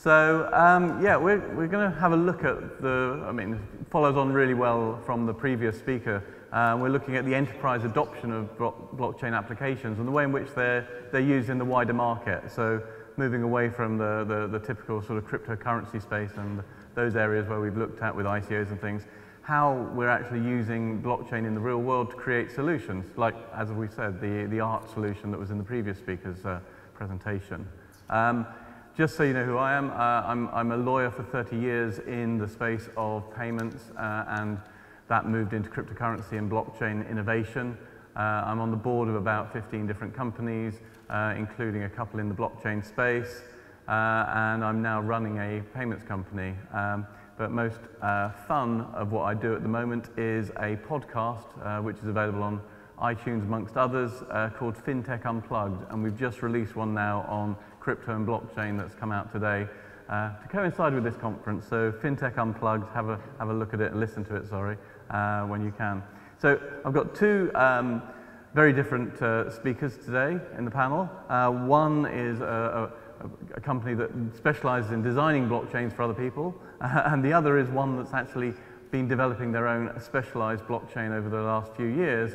Yeah, we're going to have a look at it follows on really well from the previous speaker. We're looking at the enterprise adoption of blockchain applications and the way in which they're used in the wider market. So moving away from the typical sort of cryptocurrency space and those areas where we've looked at with ICOs and things, how we're actually using blockchain in the real world to create solutions, like, as we said, the art solution that was in the previous speaker's presentation. Just so you know who I am, I'm a lawyer for 30 years in the space of payments, and that moved into cryptocurrency and blockchain innovation. I'm on the board of about 15 different companies, including a couple in the blockchain space, and I'm now running a payments company. But most fun of what I do at the moment is a podcast, which is available on iTunes amongst others, called FinTech Unplugged, and we've just released one now on crypto and blockchain that's come out today to coincide with this conference. So FinTech Unplugged, have a look at it and listen to it, when you can. So I've got two very different speakers today in the panel. One is a company that specializes in designing blockchains for other people, and the other is one that's actually been developing their own specialized blockchain over the last few years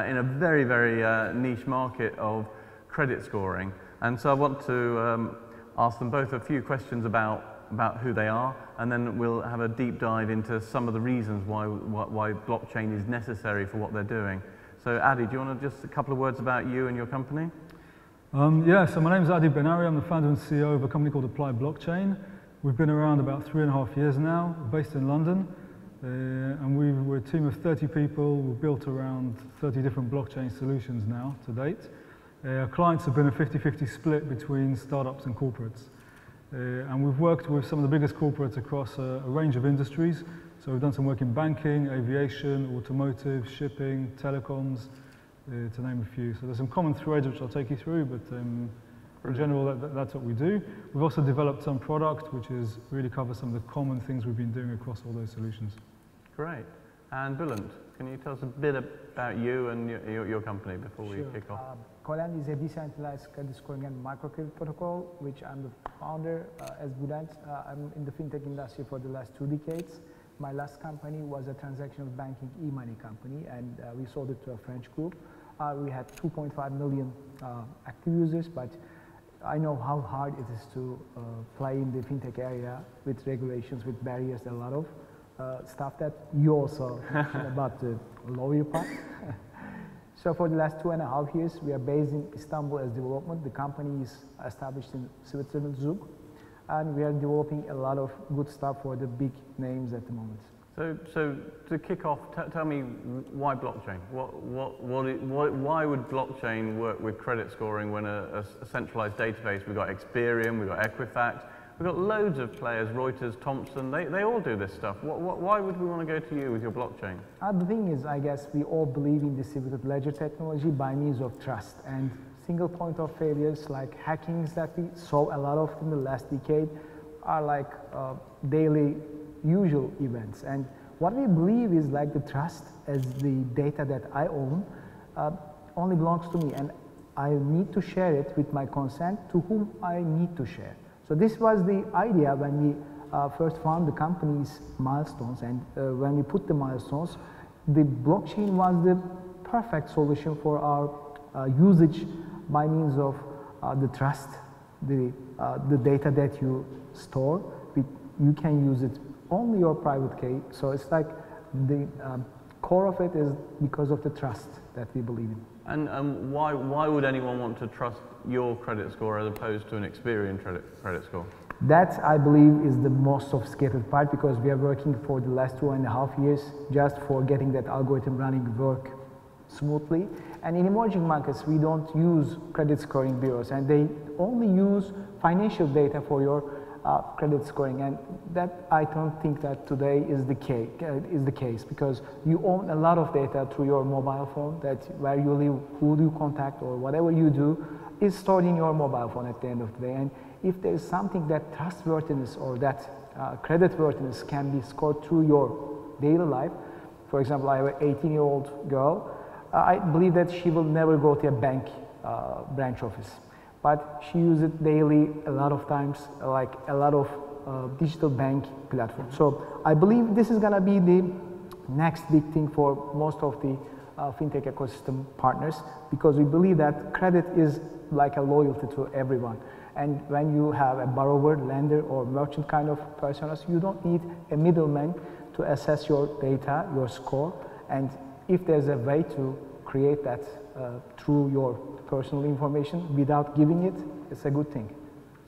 in a very, very niche market of credit scoring. And so I want to ask them both a few questions about who they are, and then we'll have a deep dive into some of the reasons why blockchain is necessary for what they're doing. So Adi, do you want to just a couple of words about you and your company? Yeah, so my name is Adi Ben-Ari. I'm the founder and CEO of a company called Applied Blockchain. We've been around about 3.5 years now, based in London, and we're a team of 30 people. We've built around 30 different blockchain solutions now to date. Our clients have been a 50-50 split between startups and corporates. And we've worked with some of the biggest corporates across a range of industries. So we've done some work in banking, aviation, automotive, shipping, telecoms, to name a few. So there's some common threads which I'll take you through, but in general, that's what we do. We've also developed some product which really covers some of the common things we've been doing across all those solutions. Great. And Bulent, can you tell us a bit about you and your company before we kick off? Colan is a decentralized credit scoring and microcredit protocol, which I'm the founder. As Bulent, I'm in the fintech industry for the last 2 decades. My last company was a transactional banking e-money company, and we sold it to a French group. We had 2.5 million active users, but I know how hard it is to play in the fintech area with regulations, with barriers, a lot of stuff that you also mentioned about the lawyer part. So for the last 2.5 years, we are based in Istanbul as development. The company is established in Switzerland, Zug, and we are developing a lot of good stuff for the big names at the moment. So to kick off, tell me why blockchain? Why would blockchain work with credit scoring when a centralized database? We've got Experian, we've got Equifax, we've got loads of players, Reuters, Thomson, they all do this stuff. Why would we want to go to you with your blockchain? The thing is, I guess we all believe in distributed ledger technology by means of trust, and single point of failures like hackings that we saw a lot of in the last decade are like daily usual events. And what we believe is like the trust as the data that I own only belongs to me, and I need to share it with my consent to whom I need to share. So this was the idea when we first found the company's milestones, and when we put the milestones, the blockchain was the perfect solution for our usage by means of the trust, the data that you store. You can use it only your private key. So it's like the core of it is because of the trust that we believe in. And why would anyone want to trust your credit score as opposed to an Experian credit score? That, I believe, is the most sophisticated part, because we are working for the last 2.5 years just for getting that algorithm running work smoothly. And in emerging markets, we don't use credit scoring bureaus, and they only use financial data for your credit scoring, and that I don't think that today is the case, because you own a lot of data through your mobile phone, that where you live, who do you contact, or whatever you do is stored in your mobile phone at the end of the day. And if there is something that trustworthiness or that creditworthiness can be scored through your daily life, for example, I have an 18-year-old girl, I believe that she will never go to a bank branch office. but she uses it daily a lot of times, like a lot of digital bank platforms. So I believe this is going to be the next big thing for most of the fintech ecosystem partners, because we believe that credit is like a loyalty to everyone. And when you have a borrower, lender, or merchant kind of personas, you don't need a middleman to assess your data, your score. And if there's a way to create that through your personal information without giving it, it's a good thing.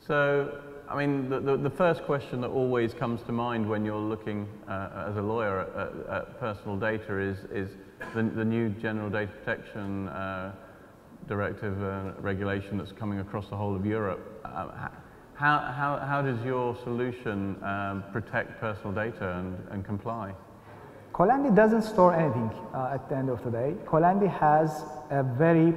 So, I mean, the first question that always comes to mind when you're looking as a lawyer at personal data is the new General Data Protection Directive regulation that's coming across the whole of Europe. How does your solution protect personal data and comply? Colendi doesn't store anything at the end of the day. Colendi has a very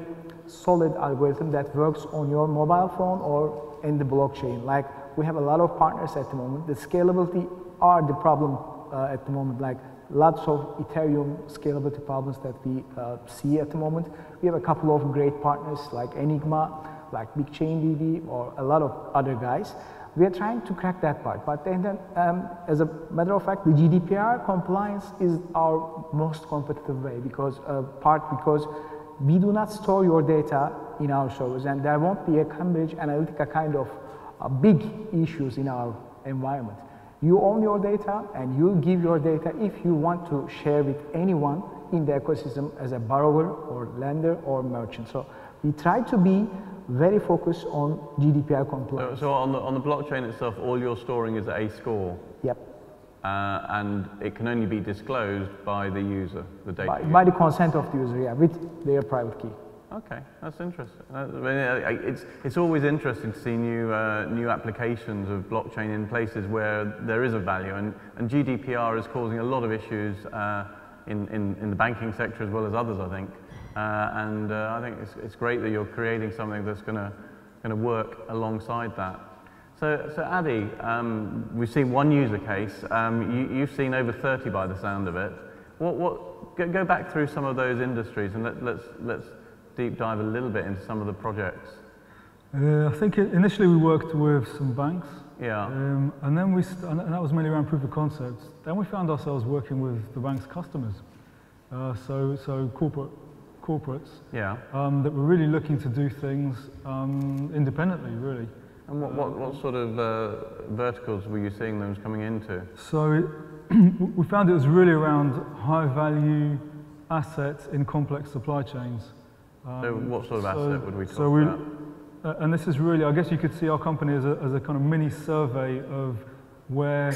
solid algorithm that works on your mobile phone or in the blockchain. Like, we have a lot of partners at the moment. The scalability are the problem at the moment. Like, lots of Ethereum scalability problems that we see at the moment. We have a couple of great partners like Enigma, like BigChainDB, or a lot of other guys. We are trying to crack that part, but then, as a matter of fact, the GDPR compliance is our most competitive way, because we do not store your data in our servers, and there won't be a Cambridge Analytica kind of big issues in our environment. You own your data, and you give your data if you want to share with anyone in the ecosystem as a borrower or lender or merchant. So we try to be very focused on GDPR compliance. So on the blockchain itself, all you're storing is a score? Yep. And it can only be disclosed by the user, the data user? By the consent of the user, yeah, with their private key. Okay, that's interesting. I mean, it's always interesting to see new applications of blockchain in places where there is a value, and GDPR is causing a lot of issues in the banking sector as well as others, I think. I think it's great that you're creating something that's going to work alongside that. So Adi, we've seen one use case. You've seen over 30 by the sound of it. Go back through some of those industries and let's deep dive a little bit into some of the projects. I think initially we worked with some banks. Yeah. And then and that was mainly around proof of concepts. Then we found ourselves working with the bank's customers. So corporates, yeah, that were really looking to do things independently, really. And what sort of verticals were you seeing them coming into? So we found it was really around high-value assets in complex supply chains. So what sort of asset would we talk about? And this is really, I guess you could see our company as a kind of mini survey of where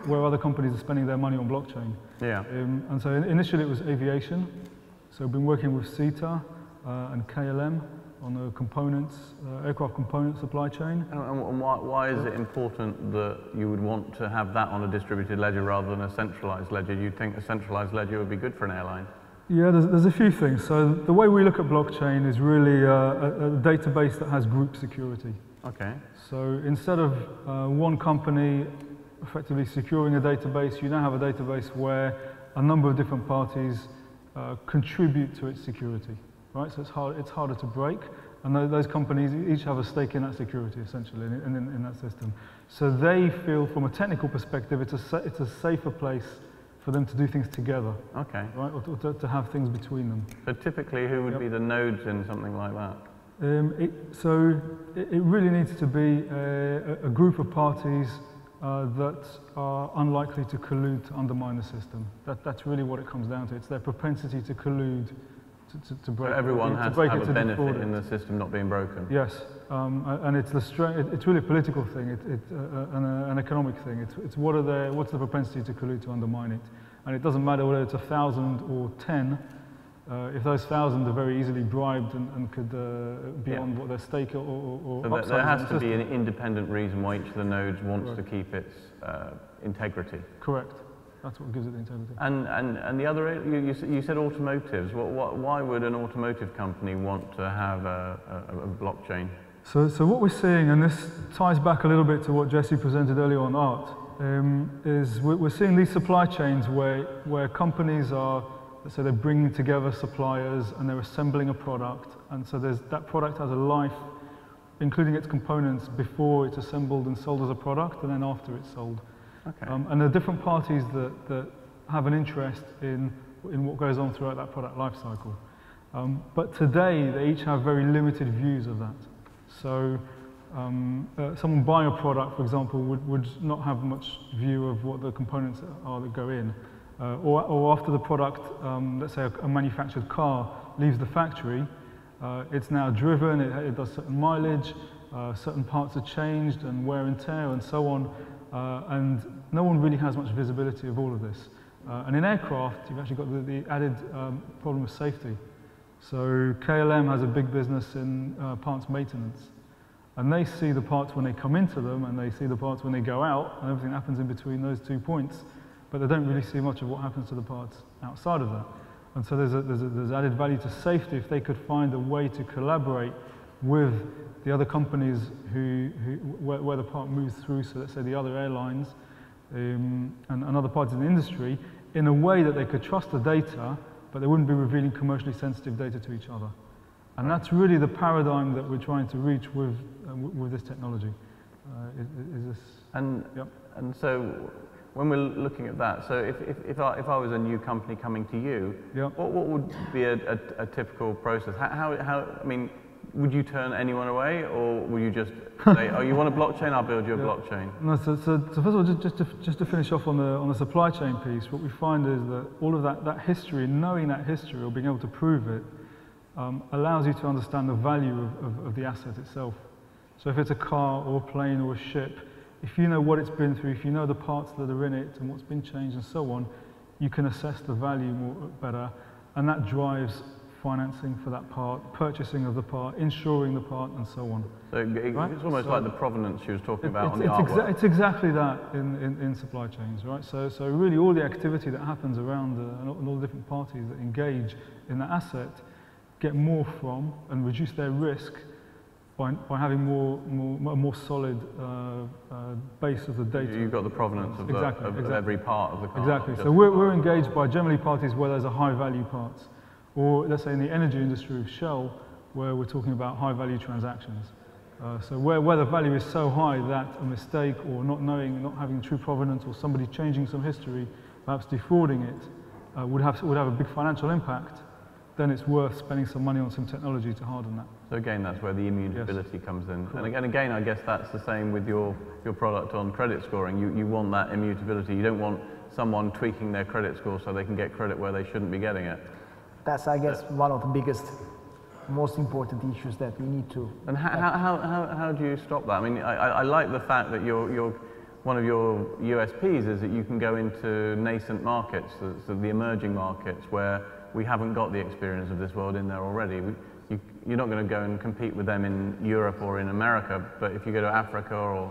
other companies are spending their money on blockchain. Yeah. And so initially it was aviation. So we've been working with CETA and KLM on the components, aircraft component supply chain. And why is it important that you would want to have that on a distributed ledger rather than a centralized ledger? You'd think a centralized ledger would be good for an airline. Yeah, there's a few things. So the way we look at blockchain is really a database that has group security. Okay. So instead of one company effectively securing a database, you now have a database where a number of different parties contribute to its security, right? So it's harder to break, and those companies each have a stake in that security, essentially, in that system. So they feel, from a technical perspective, it's a safer place for them to do things together. Okay. Right, or to have things between them. So typically, who would be the nodes in something like that? It really needs to be a group of parties that are unlikely to collude to undermine the system. That's really what it comes down to. It's their propensity to collude, to break. So everyone has to have a benefit in the system not being broken. Yes, and it's it's really a political thing, an economic thing. It's what's the propensity to collude to undermine it, and it doesn't matter whether it's 1,000 or 10. If those 1,000 are very easily bribed and could be on what their stake or so there has to be an independent reason why each of the nodes wants to keep its integrity. Correct. That's what gives it the integrity. And the other, you said automotives. Why would an automotive company want to have a blockchain? So what we're seeing, and this ties back a little bit to what Jesse presented earlier on art, is we're seeing these supply chains where companies are, let's say they're bringing together suppliers and they're assembling a product, and so that product has a life including its components before it's assembled and sold as a product, and then after it's sold. Okay. And there are different parties that have an interest in what goes on throughout that product life cycle. But today, they each have very limited views of that. So someone buying a product, for example, would not have much view of what the components are that go in. Or after the product, let's say a manufactured car leaves the factory, it's now driven, it does certain mileage, certain parts are changed and wear and tear and so on, and no one really has much visibility of all of this. And in aircraft, you've actually got the added problem of safety. So KLM has a big business in parts maintenance. And they see the parts when they come into them, and they see the parts when they go out, and everything happens in between those 2 points. But they don't really see much of what happens to the parts outside of that. And so there's added value to safety if they could find a way to collaborate with the other companies where the part moves through, so let's say the other airlines and other parts of the industry, in a way that they could trust the data, but they wouldn't be revealing commercially sensitive data to each other. And that's really the paradigm that we're trying to reach with this technology. And so when we're looking at that, so if I was a new company coming to you, yep. what would be a typical process? How I mean, would you turn anyone away, or would you just say, oh, you want a blockchain, I'll build you a blockchain? No, so first of all, just to finish off on the supply chain piece, what we find is that all of that history, knowing that history or being able to prove it, allows you to understand the value of the asset itself. So if it's a car or a plane or a ship, if you know what it's been through, if you know the parts that are in it and what's been changed and so on, you can assess the value better, and that drives financing for that part, purchasing of the part, insuring the part, and so on. So it's almost like the provenance you was talking about on the it's artwork. It's exactly that in supply chains, right? So really all the activity that happens around and all the different parties that engage in that asset get more from and reduce their risk by having a more solid base of the data. You've got the provenance of, of every part of the car. Exactly. So we're engaged by generally parties where there's a high value parts. Or let's say in the energy industry of Shell, where we're talking about high value transactions. So where the value is so high that a mistake or not knowing, not having true provenance, or somebody changing some history, perhaps defrauding it, would have a big financial impact, then it's worth spending some money on some technology to harden that. So again, that's where the immutability comes in. Correct. And again, I guess that's the same with your product on credit scoring. You want that immutability. You don't want someone tweaking their credit score so they can get credit where they shouldn't be getting it. That's, I guess, one of the biggest, most important issues that we need to. And how do you stop that? I mean, I like the fact that one of your USPs is that you can go into nascent markets, so the emerging markets, where we haven't got the experience of this world in there already. You're not going to go and compete with them in Europe or in America, but if you go to Africa or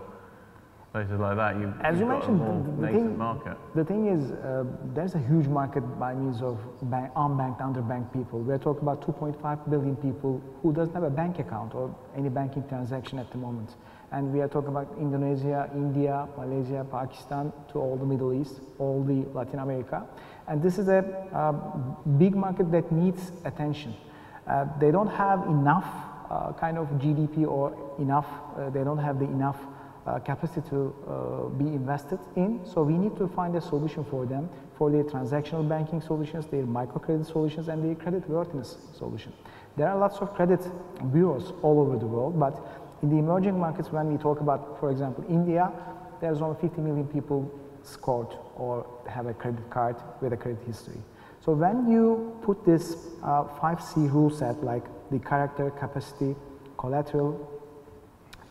places like that, you've got a more nascent market. The thing is, there's a huge market by means of unbanked, underbanked people. We're talking about 2.5 billion people who doesn't have a bank account or any banking transaction at the moment. And we are talking about Indonesia, India, Malaysia, Pakistan, to all the Middle East, all the Latin America. And this is a big market that needs attention. They don't have enough kind of GDP or enough, they don't have the enough capacity to be invested in. So we need to find a solution for them, for their transactional banking solutions, their microcredit solutions, and their credit worthiness solution. There are lots of credit bureaus all over the world, but in the emerging markets, when we talk about, for example, India, there's only 50 million people scored or have a credit card with a credit history. So when you put this 5C rule set, like the character, capacity, collateral,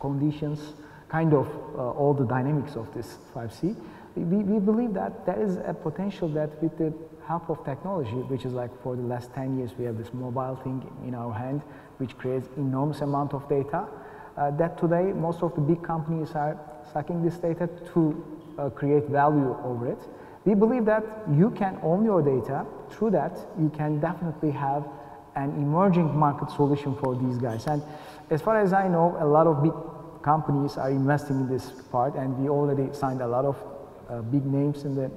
conditions, kind of all the dynamics of this 5C, we believe that there is a potential that with the help of technology, which is like for the last 10 years, we have this mobile thing in our hand, which creates enormous amount of data, that today most of the big companies are sucking this data to create value over it. We believe that you can own your data. Through that, you can definitely have an emerging market solution for these guys. And as far as I know, a lot of big companies are investing in this part, and we already signed a lot of big names in the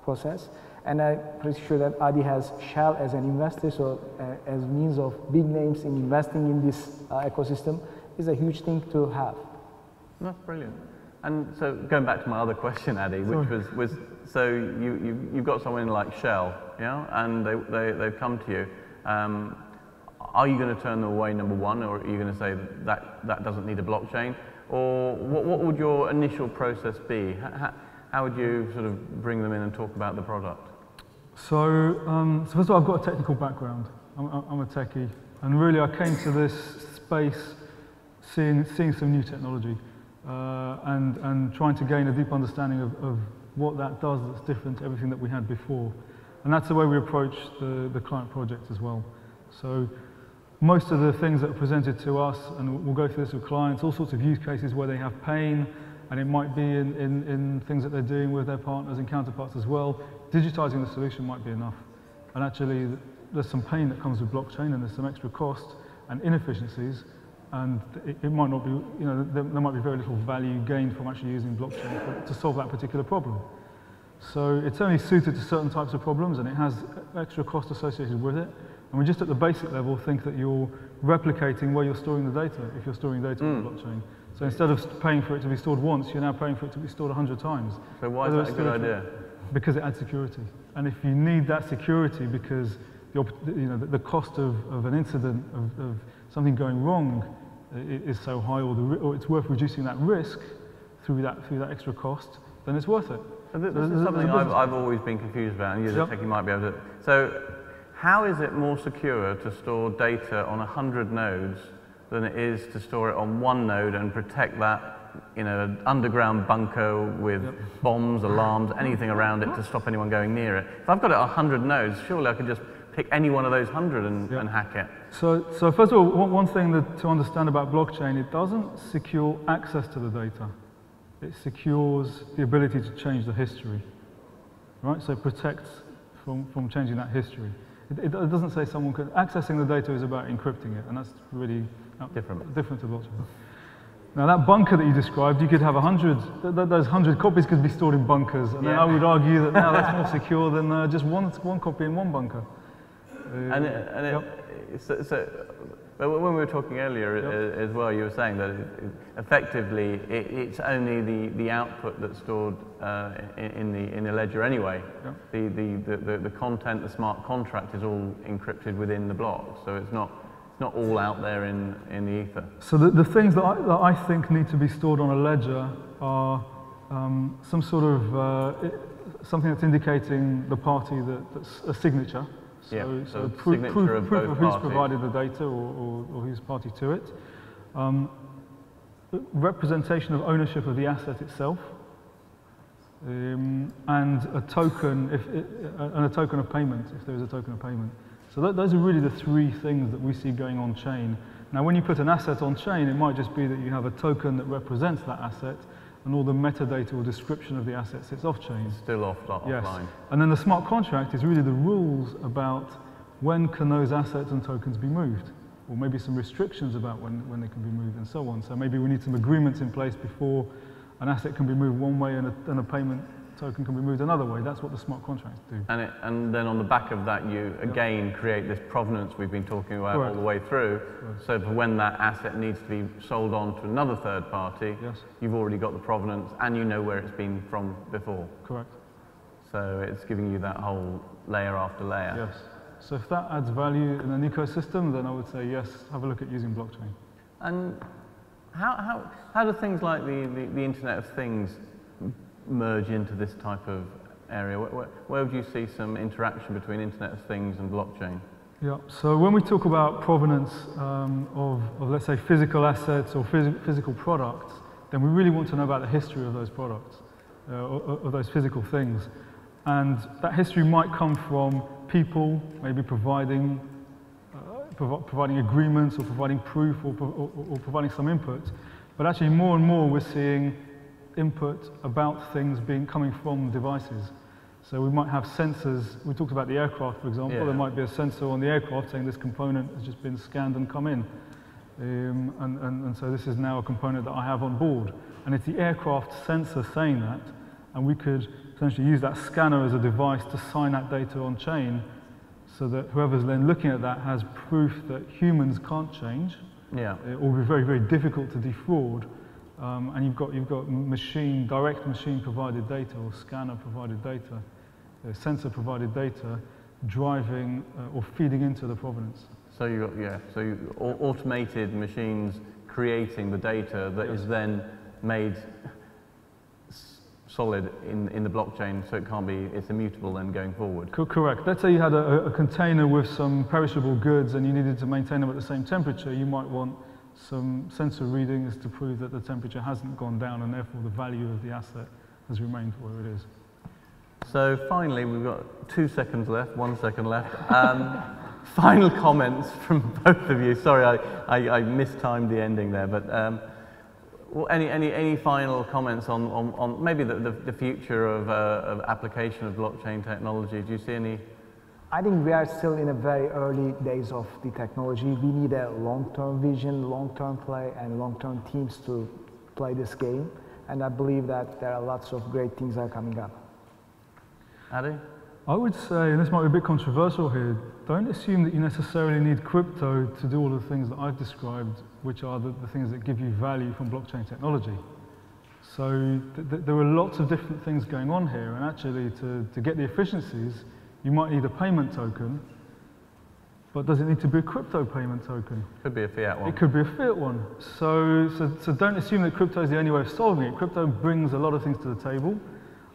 process. And I'm pretty sure that Adi has Shell as an investor, so as means of big names in investing in this ecosystem. is a huge thing to have. That's brilliant. And so going back to my other question, Adi, which was so you've got someone like Shell, yeah, and they've come to you. Are you going to turn them away, number one, or are you going to say that doesn't need a blockchain? Or what would your initial process be? How would you sort of bring them in and talk about the product? So first of all, I've got a technical background. I'm a techie, and really I came to this space seeing some new technology and trying to gain a deep understanding of what that does that's different to everything that we had before. And that's the way we approach the client project as well. So most of the things that are presented to us, and we'll go through this with clients, all sorts of use cases where they have pain, and it might be in things that they're doing with their partners and counterparts as well. Digitizing the solution might be enough. And actually, there's some pain that comes with blockchain, and there's some extra cost and inefficiencies, and it might not be, you know, there might be very little value gained from actually using blockchain to solve that particular problem. So it's only suited to certain types of problems, and it has extra cost associated with it. And we just at the basic level think that you're replicating where you're storing the data, if you're storing data on the blockchain. So instead of paying for it to be stored once, you're now paying for it to be stored 100 times. So why is that a good idea? Because it adds security. And if you need that security because the cost of an incident, of something going wrong is so high, or it's worth reducing that risk through that extra cost, then it's worth it. So this is something I've always been confused about, and you as a techie might be able to. So how is it more secure to store data on 100 nodes than it is to store it on one node and protect that in an underground bunker with bombs, alarms, anything around it to stop anyone going near it? If I've got it on 100 nodes, surely I could just pick any one of those 100 and hack it. So first of all, one thing to understand about blockchain, it doesn't secure access to the data. It secures the ability to change the history, right? So it protects from changing that history. It doesn't say someone can, accessing the data is about encrypting it, and that's really different to blockchain. Now that bunker that you described, you could have 100, those 100 copies could be stored in bunkers, and then I would argue that now that's more secure than just one copy in one bunker. But when we were talking earlier as well, you were saying that effectively it's only the output that's stored in the ledger anyway. The content, the smart contract is all encrypted within the block, so it's not all out there in the ether. So the things that I think need to be stored on a ledger are some sort of something that's indicating the party that's a signature. So proof of who's provided the data or who's party to it. Representation of ownership of the asset itself, and a token, and a token of payment, if there is a token of payment. So those are really the three things that we see going on chain. Now, when you put an asset on chain, it might just be that you have a token that represents that asset, and all the metadata or description of the asset sits off-chain. Still offline. Yes. And then the smart contract is really the rules about when can those assets and tokens be moved, or maybe some restrictions about when they can be moved and so on. So maybe we need some agreements in place before an asset can be moved one way and a payment token can be moved another way. That's what the smart contracts do. And then on the back of that, you again create this provenance we've been talking about all the way through. So for when that asset needs to be sold on to another third party, you've already got the provenance and you know where it's been from before. Correct. So it's giving you that whole layer after layer. Yes. So if that adds value in an ecosystem, then I would say yes, have a look at using blockchain. And how do things like the Internet of Things merge into this type of area? Where would you see some interaction between Internet of Things and blockchain? Yeah, so when we talk about provenance of let's say physical assets or physical products, then we really want to know about the history of those products, of those physical things. And that history might come from people maybe providing agreements or providing proof or providing some input. But actually more and more we're seeing input about things coming from devices. So we might have sensors. We talked about the aircraft, for example. There might be a sensor on the aircraft saying this component has just been scanned and come in. And so this is now a component that I have on board. And it's the aircraft sensor saying that, and we could potentially use that scanner as a device to sign that data on chain so that whoever's then looking at that has proof that humans can't change, Yeah. It will be very, very difficult to defraud. And you've got direct machine provided data or scanner provided data, sensor provided data driving or feeding into the provenance. So automated machines creating the data that is then made solid in the blockchain, so it's immutable then going forward. Correct. Let's say you had a container with some perishable goods and you needed to maintain them at the same temperature. You might want some sensor readings to prove that the temperature hasn't gone down and therefore the value of the asset has remained where it is. So finally, we've got 2 seconds left, 1 second left. Final comments from both of you. Sorry, I mistimed the ending there, but well, any final comments on maybe the future of application of blockchain technology? Do you see any? I think we are still in the very early days of the technology. We need a long-term vision, long-term play, and long-term teams to play this game. And I believe that there are lots of great things that are coming up. Adi? I would say, and this might be a bit controversial here, don't assume that you necessarily need crypto to do all the things that I've described, which are the things that give you value from blockchain technology. So there are lots of different things going on here, and actually to get the efficiencies, you might need a payment token, but does it need to be a crypto payment token? Could be a fiat one. It could be a fiat one. So don't assume that crypto is the only way of solving it. Crypto brings a lot of things to the table,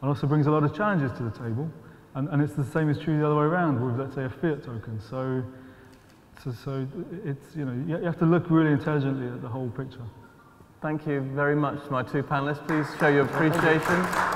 and also brings a lot of challenges to the table. And it's the same is true the other way around with, let's say, a fiat token. So it's, you have to look really intelligently at the whole picture. Thank you very much to my two panelists. Please show your appreciation.